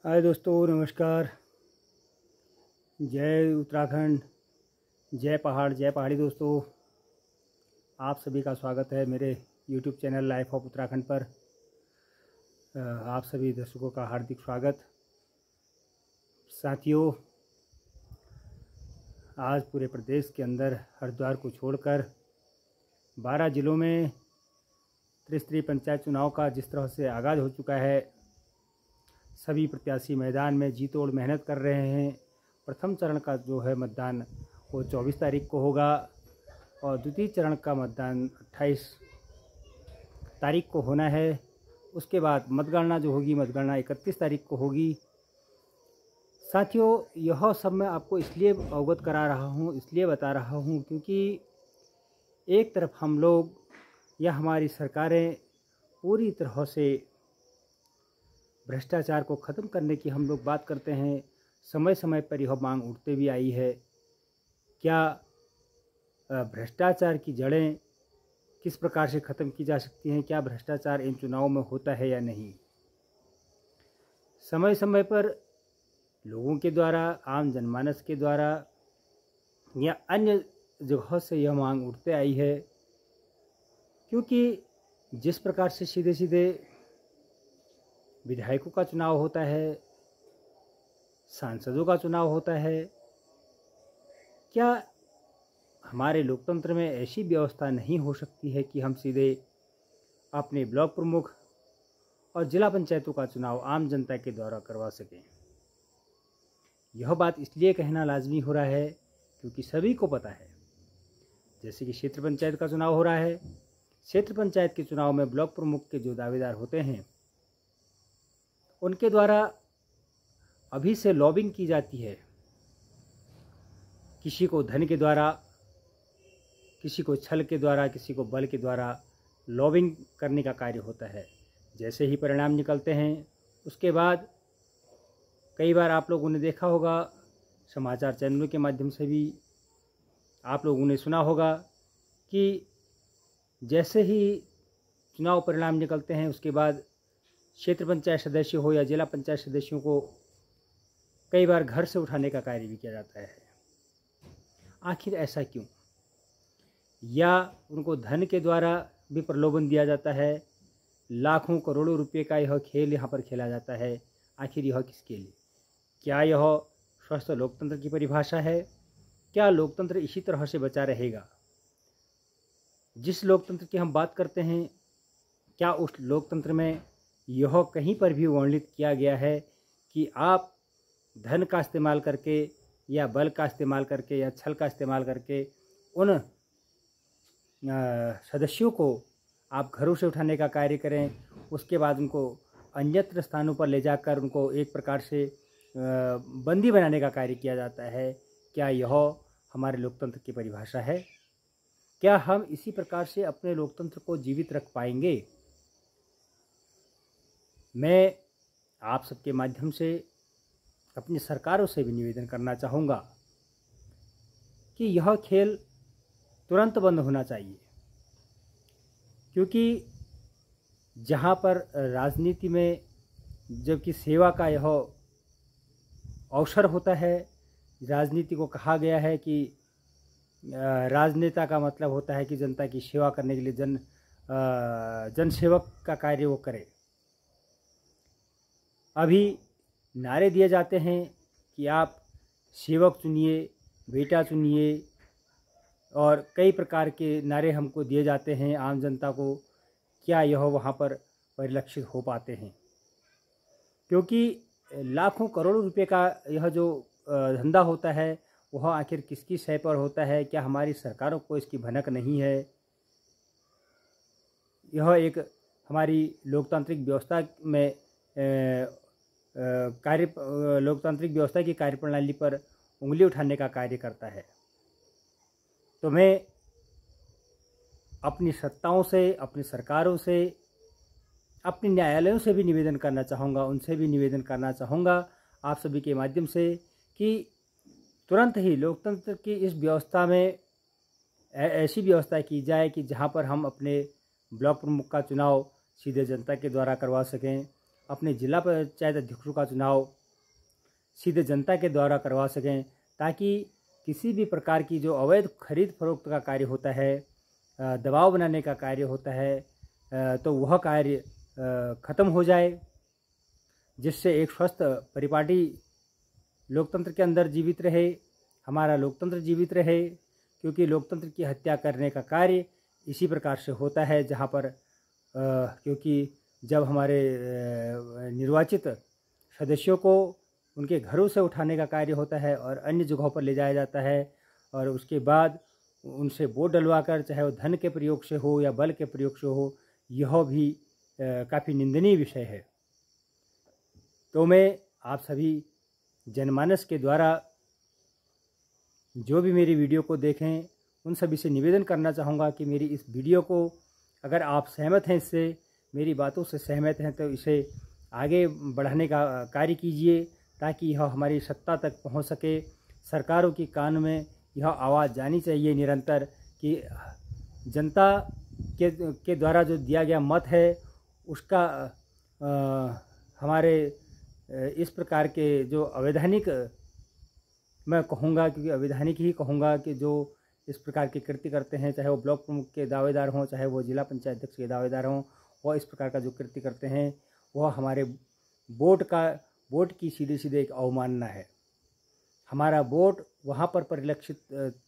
हाय दोस्तों, नमस्कार। जय उत्तराखंड, जय पहाड़, जय पहाड़ी। दोस्तों, आप सभी का स्वागत है मेरे YouTube channel life of Uttarakhand पर। आप सभी दर्शकों का हार्दिक स्वागत। साथियों, आज पूरे प्रदेश के अंदर हरिद्वार को छोड़कर 12 जिलों में त्रिस्तरीय पंचायत चुनाव का जिस तरह से आगाज़ हो चुका है, सभी प्रत्याशी मैदान में जी तोड़ मेहनत कर रहे हैं। प्रथम चरण का जो है मतदान वो 24 तारीख को होगा और द्वितीय चरण का मतदान 28 तारीख को होना है। उसके बाद मतगणना जो होगी, मतगणना 31 तारीख को होगी। साथियों, यह सब मैं आपको इसलिए अवगत करा रहा हूँ, इसलिए बता रहा हूँ क्योंकि एक तरफ हम लोग या हमारी सरकारें पूरी तरह से भ्रष्टाचार को ख़त्म करने की हम लोग बात करते हैं। समय समय पर यह मांग उठते भी आई है। क्या भ्रष्टाचार की जड़ें किस प्रकार से ख़त्म की जा सकती हैं? क्या भ्रष्टाचार इन चुनावों में होता है या नहीं? समय समय पर लोगों के द्वारा, आम जनमानस के द्वारा या अन्य जगहों से यह मांग उठते आई है, क्योंकि जिस प्रकार से सीधे सीधे विधायकों का चुनाव होता है, सांसदों का चुनाव होता है, क्या हमारे लोकतंत्र में ऐसी व्यवस्था नहीं हो सकती है कि हम सीधे अपने ब्लॉक प्रमुख और जिला पंचायतों का चुनाव आम जनता के द्वारा करवा सकें? यह बात इसलिए कहना लाजमी हो रहा है क्योंकि सभी को पता है, जैसे कि क्षेत्र पंचायत का चुनाव हो रहा है। क्षेत्र पंचायत के चुनाव में ब्लॉक प्रमुख के जो दावेदार होते हैं, उनके द्वारा अभी से लॉबिंग की जाती है। किसी को धन के द्वारा, किसी को छल के द्वारा, किसी को बल के द्वारा लॉबिंग करने का कार्य होता है। जैसे ही परिणाम निकलते हैं, उसके बाद कई बार आप लोगों ने देखा होगा, समाचार चैनलों के माध्यम से भी आप लोगों ने सुना होगा कि जैसे ही चुनाव परिणाम निकलते हैं, उसके बाद क्षेत्र पंचायत सदस्य हो या जिला पंचायत सदस्यों को कई बार घर से उठाने का कार्य भी किया जाता है। आखिर ऐसा क्यों? या उनको धन के द्वारा भी प्रलोभन दिया जाता है। लाखों करोड़ों रुपए का यह खेल यहाँ पर खेला जाता है। आखिर यह किसके लिए? क्या यह स्वस्थ लोकतंत्र की परिभाषा है? क्या लोकतंत्र इसी तरह से बचा रहेगा? जिस लोकतंत्र की हम बात करते हैं, क्या उस लोकतंत्र में यह कहीं पर भी वर्णित किया गया है कि आप धन का इस्तेमाल करके या बल का इस्तेमाल करके या छल का इस्तेमाल करके उन सदस्यों को आप घरों से उठाने का कार्य करें, उसके बाद उनको अन्यत्र स्थानों पर ले जाकर उनको एक प्रकार से बंदी बनाने का कार्य किया जाता है? क्या यह हमारे लोकतंत्र की परिभाषा है? क्या हम इसी प्रकार से अपने लोकतंत्र को जीवित रख पाएंगे? मैं आप सबके माध्यम से अपनी सरकारों से भी निवेदन करना चाहूँगा कि यह खेल तुरंत बंद होना चाहिए, क्योंकि जहाँ पर राजनीति में जबकि सेवा का यह अवसर होता है, राजनीति को कहा गया है कि राजनेता का मतलब होता है कि जनता की सेवा करने के लिए जनसेवक का कार्य वो करे। अभी नारे दिए जाते हैं कि आप सेवक चुनिए, बेटा चुनिए, और कई प्रकार के नारे हमको दिए जाते हैं आम जनता को। क्या यह वहाँ पर परिलक्षित हो पाते हैं? क्योंकि लाखों करोड़ों रुपए का यह जो धंधा होता है, वह आखिर किसकी सह पर होता है? क्या हमारी सरकारों को इसकी भनक नहीं है? यह एक हमारी लोकतांत्रिक व्यवस्था में लोकतांत्रिक व्यवस्था की कार्यप्रणाली पर उंगली उठाने का कार्य करता है। तो मैं अपनी सत्ताओं से, अपनी सरकारों से, अपने न्यायालयों से भी निवेदन करना चाहूँगा, उनसे भी निवेदन करना चाहूँगा आप सभी के माध्यम से कि तुरंत ही लोकतंत्र की इस व्यवस्था में ऐसी व्यवस्था की जाए कि जहाँ पर हम अपने ब्लॉक प्रमुख का चुनाव सीधे जनता के द्वारा करवा सकें, अपने जिला पंचायत अध्यक्षों का चुनाव सीधे जनता के द्वारा करवा सकें, ताकि किसी भी प्रकार की जो अवैध खरीद फरोख्त का कार्य होता है, दबाव बनाने का कार्य होता है, तो वह कार्य ख़त्म हो जाए, जिससे एक स्वस्थ परिपाटी लोकतंत्र के अंदर जीवित रहे, हमारा लोकतंत्र जीवित रहे। क्योंकि लोकतंत्र की हत्या करने का कार्य इसी प्रकार से होता है, जहाँ पर क्योंकि जब हमारे निर्वाचित सदस्यों को उनके घरों से उठाने का कार्य होता है और अन्य जगहों पर ले जाया जाता है, और उसके बाद उनसे वोट डलवाकर, चाहे वो धन के प्रयोग से हो या बल के प्रयोग से हो, यह भी काफ़ी निंदनीय विषय है। तो मैं आप सभी जनमानस के द्वारा जो भी मेरी वीडियो को देखें, उन सभी से निवेदन करना चाहूँगा कि मेरी इस वीडियो को, अगर आप सहमत हैं, इससे मेरी बातों से सहमत हैं, तो इसे आगे बढ़ाने का कार्य कीजिए, ताकि यह हमारी सत्ता तक पहुँच सके। सरकारों की कान में यह आवाज़ जानी चाहिए निरंतर कि जनता के द्वारा जो दिया गया मत है, उसका हमारे इस प्रकार के जो अवैधानिक, मैं कहूँगा क्योंकि अवैधानिक ही कहूँगा, कि जो इस प्रकार के कृत्य करते हैं, चाहे वो ब्लॉक प्रमुख के दावेदार हों, चाहे वो जिला पंचायत अध्यक्ष के दावेदार हों, वह इस प्रकार का जो कृत्य करते हैं, वह हमारे वोट की सीधे सीधे एक अवमानना है। हमारा वोट वहाँ पर परिलक्षित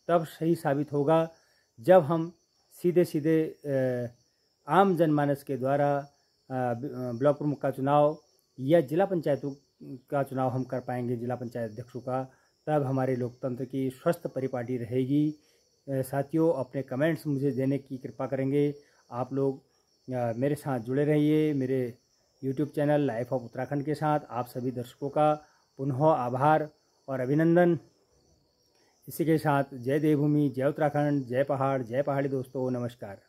तब सही साबित होगा जब हम सीधे सीधे आम जनमानस के द्वारा ब्लॉक प्रमुख का चुनाव या जिला पंचायतों का चुनाव हम कर पाएंगे, जिला पंचायत अध्यक्षों का। तब हमारे लोकतंत्र की स्वस्थ परिपाटी रहेगी। साथियों, अपने कमेंट्स मुझे देने की कृपा करेंगे। आप लोग मेरे साथ जुड़े रहिए, मेरे YouTube channel life of Uttarakhand के साथ। आप सभी दर्शकों का पुनः आभार और अभिनंदन। इसी के साथ जय देवभूमि, जय उत्तराखंड, जय पहाड़, जय पहाड़ी दोस्तों, नमस्कार।